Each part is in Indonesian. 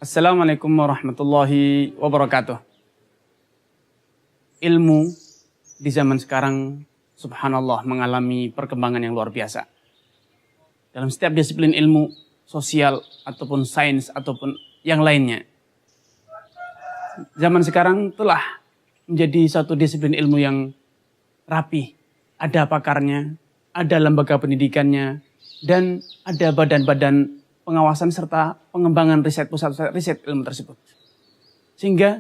Assalamualaikum warahmatullahi wabarakatuh. Ilmu di zaman sekarang, subhanallah, mengalami perkembangan yang luar biasa. Dalam setiap disiplin ilmu, sosial, ataupun sains, ataupun yang lainnya. Zaman sekarang telah menjadi satu disiplin ilmu yang rapi. Ada pakarnya, ada lembaga pendidikannya, dan ada badan-badan pengawasan serta pengembangan pusat riset ilmu tersebut. Sehingga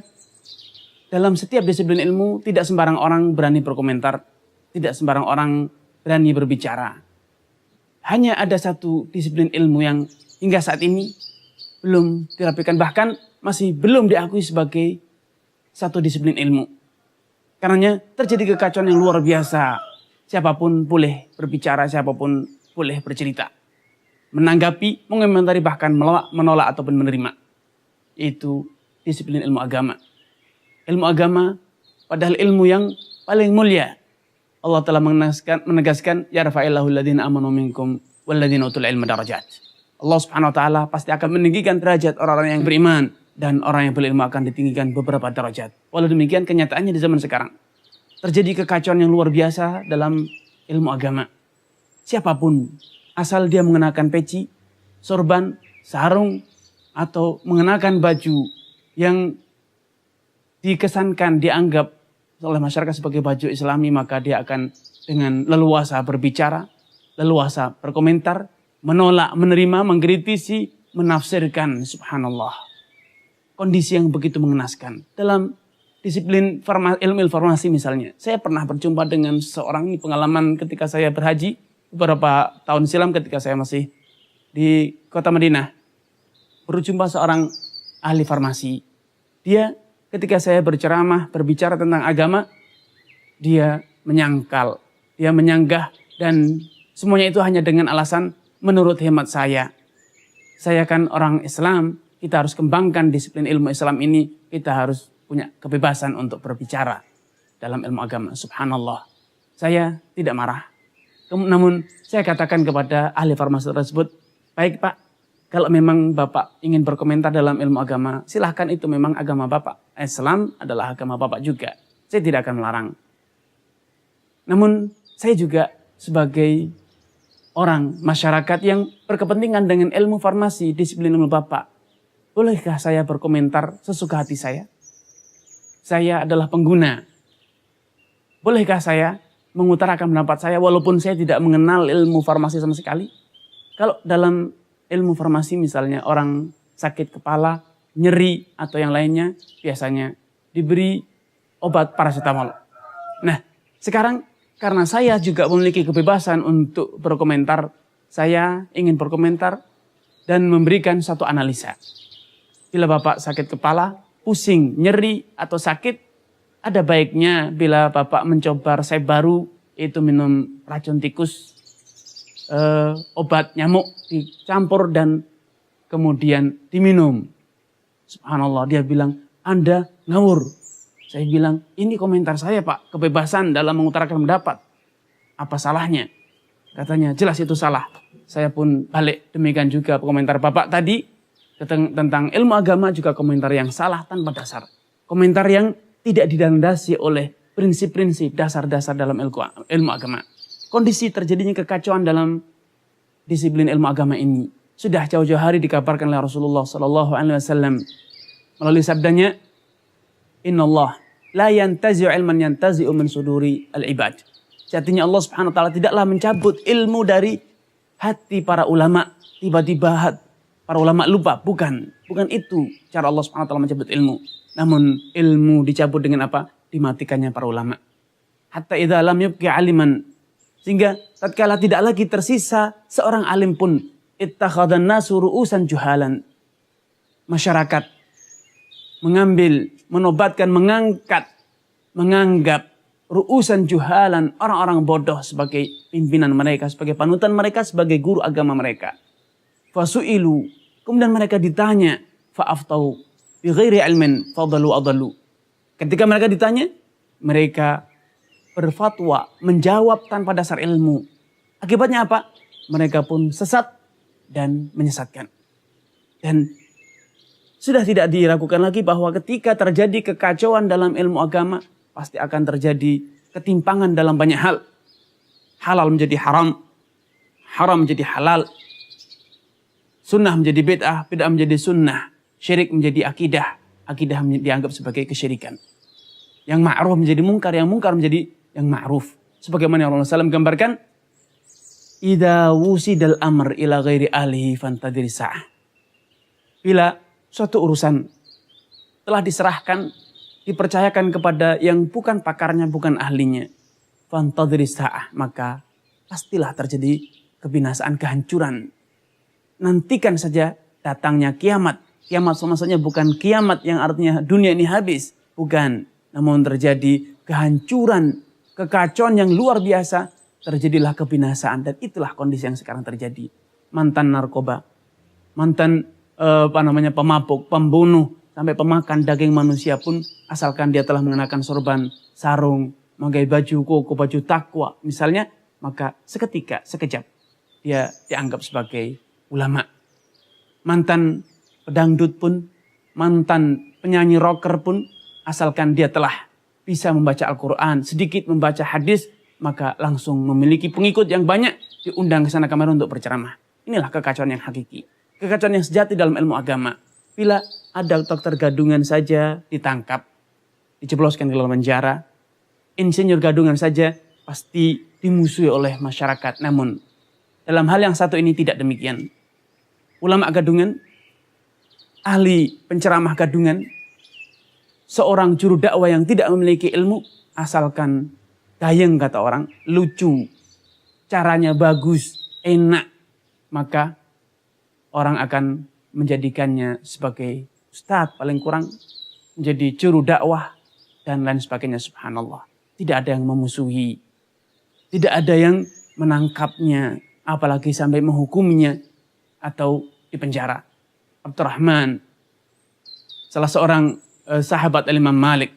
dalam setiap disiplin ilmu tidak sembarang orang berani berkomentar, tidak sembarang orang berani berbicara. Hanya ada satu disiplin ilmu yang hingga saat ini belum dirapikan, bahkan masih belum diakui sebagai satu disiplin ilmu. Karenanya terjadi kekacauan yang luar biasa. Siapapun boleh berbicara, siapapun boleh bercerita, menanggapi, mengomentari, bahkan menolak ataupun menerima. Itu disiplin ilmu agama. Ilmu agama padahal ilmu yang paling mulia. Allah telah menegaskan yarfa'illahu alladhina amanu minkum walladhina utul ilma darajat. Allah Subhanahu wa taala pasti akan meninggikan derajat orang-orang yang beriman, dan orang yang berilmu akan ditinggikan beberapa derajat. Walau demikian kenyataannya di zaman sekarang terjadi kekacauan yang luar biasa dalam ilmu agama. Siapapun, asal dia mengenakan peci, sorban, sarung, atau mengenakan baju yang dikesankan, dianggap oleh masyarakat sebagai baju Islami, maka dia akan dengan leluasa berbicara, leluasa berkomentar, menolak, menerima, mengkritisi, menafsirkan. Subhanallah. Kondisi yang begitu mengenaskan. Dalam disiplin ilmu informasi misalnya, saya pernah berjumpa dengan seorang, ini pengalaman ketika saya berhaji beberapa tahun silam ketika saya masih di kota Madinah. Berjumpa seorang ahli farmasi. Dia ketika saya berceramah, berbicara tentang agama, dia menyangkal, dia menyanggah, dan semuanya itu hanya dengan alasan menurut hemat saya. Saya kan orang Islam, kita harus kembangkan disiplin ilmu Islam ini, kita harus punya kebebasan untuk berbicara dalam ilmu agama. Subhanallah. Saya tidak marah. Namun saya katakan kepada ahli farmasi tersebut, baik Pak, kalau memang Bapak ingin berkomentar dalam ilmu agama, silahkan, itu memang agama Bapak. Islam adalah agama Bapak juga. Saya tidak akan melarang. Namun saya juga sebagai orang masyarakat yang berkepentingan dengan ilmu farmasi, disiplin ilmu Bapak, bolehkah saya berkomentar sesuka hati saya? Saya adalah pengguna. Bolehkah saya mengutarakan pendapat saya walaupun saya tidak mengenal ilmu farmasi sama sekali? Kalau dalam ilmu farmasi misalnya orang sakit kepala, nyeri atau yang lainnya, biasanya diberi obat paracetamol. Nah, sekarang karena saya juga memiliki kebebasan untuk berkomentar, saya ingin berkomentar dan memberikan satu analisa. Bila Bapak sakit kepala, pusing, nyeri, atau sakit, ada baiknya bila Bapak mencoba resep baru, yaitu minum racun tikus, obat nyamuk dicampur dan kemudian diminum. Subhanallah, dia bilang, Anda ngawur. Saya bilang, ini komentar saya Pak, kebebasan dalam mengutarakan pendapat. Apa salahnya? Katanya, jelas itu salah. Saya pun balik, demikian juga komentar Bapak tadi tentang ilmu agama juga komentar yang salah tanpa dasar. Komentar yang tidak dilandasi oleh prinsip-prinsip dasar-dasar dalam ilmu agama. Kondisi terjadinya kekacauan dalam disiplin ilmu agama ini sudah jauh-jauh hari dikabarkan oleh Rasulullah SAW melalui sabdanya, Innallah la yantazi'u ilman yantazi'u min suduri al-ibad. Artinya Allah Subhanahu wa taala tidaklah mencabut ilmu dari hati para ulama. Tiba-tiba para ulama lupa, bukan itu cara Allah Subhanahu wa taala mencabut ilmu. Namun ilmu dicabut dengan apa? Dimatikannya para ulama. Hatta idza lam yubqi aliman, sehingga tatkala tidak lagi tersisa seorang alim pun, ittakhadhan nasu ru'usan juhalan. Masyarakat mengambil, menobatkan, menganggap ru'usan juhalan, orang-orang bodoh sebagai pimpinan mereka, sebagai panutan mereka, sebagai guru agama mereka. Fasu'ilu, kemudian mereka ditanya, fa'aftau bi ghairi ilmin fadalu adalu. Ketika mereka ditanya, mereka berfatwa, menjawab tanpa dasar ilmu. Akibatnya apa? Mereka pun sesat dan menyesatkan. Dan Sudah tidak diragukan lagi bahwa ketika terjadi kekacauan dalam ilmu agama, pasti akan terjadi ketimpangan dalam banyak hal. Halal menjadi haram, haram menjadi halal, sunnah menjadi bid'ah, bid'ah menjadi sunnah, syirik menjadi akidah, akidah dianggap sebagai kesyirikan. Yang ma'ruf menjadi mungkar, yang mungkar menjadi yang ma'ruf. Sebagaimana Rasulullah SAW gambarkan, idza wusidal amr ila ghairi ahlihi fantadhir sa'ah. Bila suatu urusan telah diserahkan, dipercayakan kepada yang bukan pakarnya, bukan ahlinya, fantadhir sa'ah, maka pastilah terjadi kebinasaan, kehancuran. Nantikan saja datangnya kiamat. Kiamat maksudnya bukan kiamat yang artinya dunia ini habis, bukan. Namun terjadi kehancuran, kekacauan yang luar biasa, terjadilah kebinasaan, dan itulah kondisi yang sekarang terjadi. Mantan narkoba, mantan pemabuk, pembunuh, sampai pemakan daging manusia pun asalkan dia telah mengenakan sorban, sarung, memakai baju koko, baju takwa misalnya, maka seketika, sekejap dia dianggap sebagai ulama. Mantan pedangdut pun, mantan penyanyi rocker pun, asalkan dia telah bisa membaca Al-Quran, sedikit membaca hadis, maka langsung memiliki pengikut yang banyak, diundang ke sana kemari untuk berceramah. Inilah kekacauan yang hakiki. Kekacauan yang sejati dalam ilmu agama. Bila ada dokter gadungan saja ditangkap, dijebloskan ke dalam penjara, insinyur gadungan saja pasti dimusuhi oleh masyarakat. Namun dalam hal yang satu ini tidak demikian. Ulama gadungan, ahli penceramah gadungan, seorang juru dakwah yang tidak memiliki ilmu, asalkan gayeng kata orang, lucu, caranya bagus, enak, maka orang akan menjadikannya sebagai ustadz, paling kurang menjadi juru dakwah dan lain sebagainya. Subhanallah. Tidak ada yang memusuhi, tidak ada yang menangkapnya, apalagi sampai menghukumnya atau dipenjara. Abdurrahman, salah seorang sahabat Imam Malik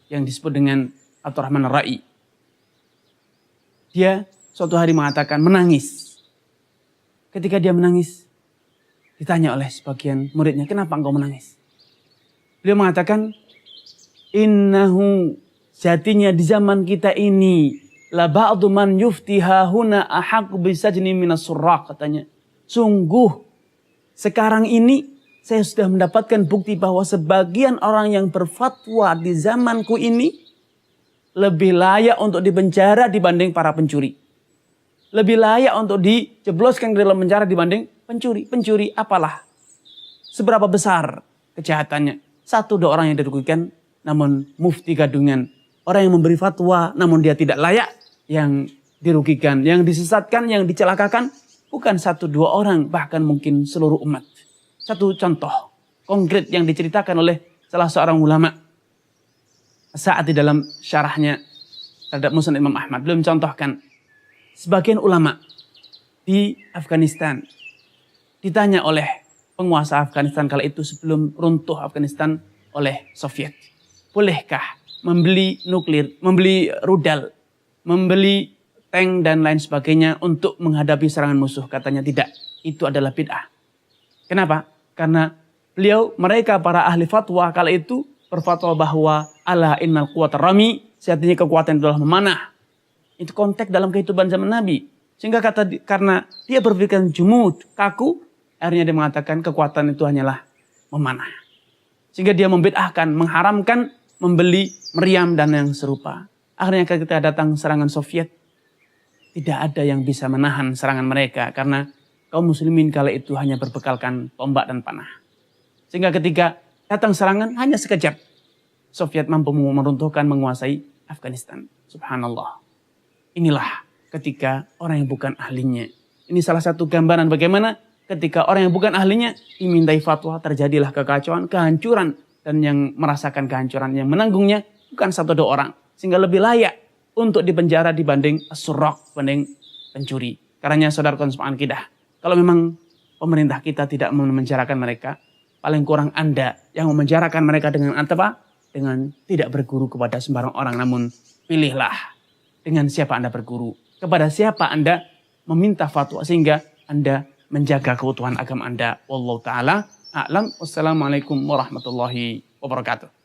yang disebut dengan Abdurrahman Ar-Ra'i. Dia suatu hari mengatakan, menangis. Ketika dia menangis, ditanya oleh sebagian muridnya, kenapa engkau menangis? Beliau mengatakan, innahu, jatinya di zaman kita ini, la ba'du man yuftiha huna ahaq bisajni minas surraq, katanya. Sungguh, sekarang ini saya sudah mendapatkan bukti bahwa sebagian orang yang berfatwa di zamanku ini lebih layak untuk dipenjara dibanding para pencuri. Lebih layak untuk dijebloskan ke dalam penjara dibanding pencuri. Pencuri apalah? Seberapa besar kejahatannya? 1-2 orang yang dirugikan, namun mufti gadungan. Orang yang memberi fatwa, namun dia tidak layak, yang dirugikan, yang disesatkan, yang dicelakakan, bukan 1-2 orang, bahkan mungkin seluruh umat. Satu contoh konkret yang diceritakan oleh salah seorang ulama saat di dalam syarahnya terhadap Musnad Imam Ahmad, belum contohkan sebagian ulama di Afghanistan ditanya oleh penguasa Afghanistan kala itu sebelum runtuh Afghanistan oleh Soviet, bolehkah membeli nuklir, membeli rudal, membeli tank dan lain sebagainya untuk menghadapi serangan musuh? Katanya tidak, itu adalah bid'ah. Kenapa? Karena mereka para ahli fatwa kala itu berfatwa bahwa ala innal quwwata rami, sejatinya kekuatan adalah memanah. Itu konteks dalam kehidupan zaman Nabi. Sehingga karena dia berpikiran jumud, kaku, akhirnya dia mengatakan kekuatan itu hanyalah memanah. Sehingga dia membid'ahkan, mengharamkan membeli meriam dan yang serupa. Akhirnya ketika datang serangan Soviet, tidak ada yang bisa menahan serangan mereka karena kaum muslimin kala itu hanya berbekalkan tombak dan panah. Sehingga ketika datang serangan hanya sekejap, Soviet mampu meruntuhkan, menguasai Afghanistan. Subhanallah. Inilah ketika orang yang bukan ahlinya. Ini salah satu gambaran bagaimana ketika orang yang bukan ahlinya dimintai fatwa, terjadilah kekacauan, kehancuran. Dan yang merasakan kehancuran, yang menanggungnya bukan 1-2 orang. Sehingga lebih layak untuk dipenjara dibanding surrak, dibanding pencuri. Karena saudara-saudara semangat akidah, kalau memang pemerintah kita tidak memenjarakan mereka, paling kurang Anda yang memenjarakan mereka dengan apa? Dengan tidak berguru kepada sembarang orang. Namun pilihlah dengan siapa Anda berguru. Kepada siapa Anda meminta fatwa sehingga Anda menjaga keutuhan agama Anda. Wallahu ta'ala a'lam. Wassalamualaikum warahmatullahi wabarakatuh.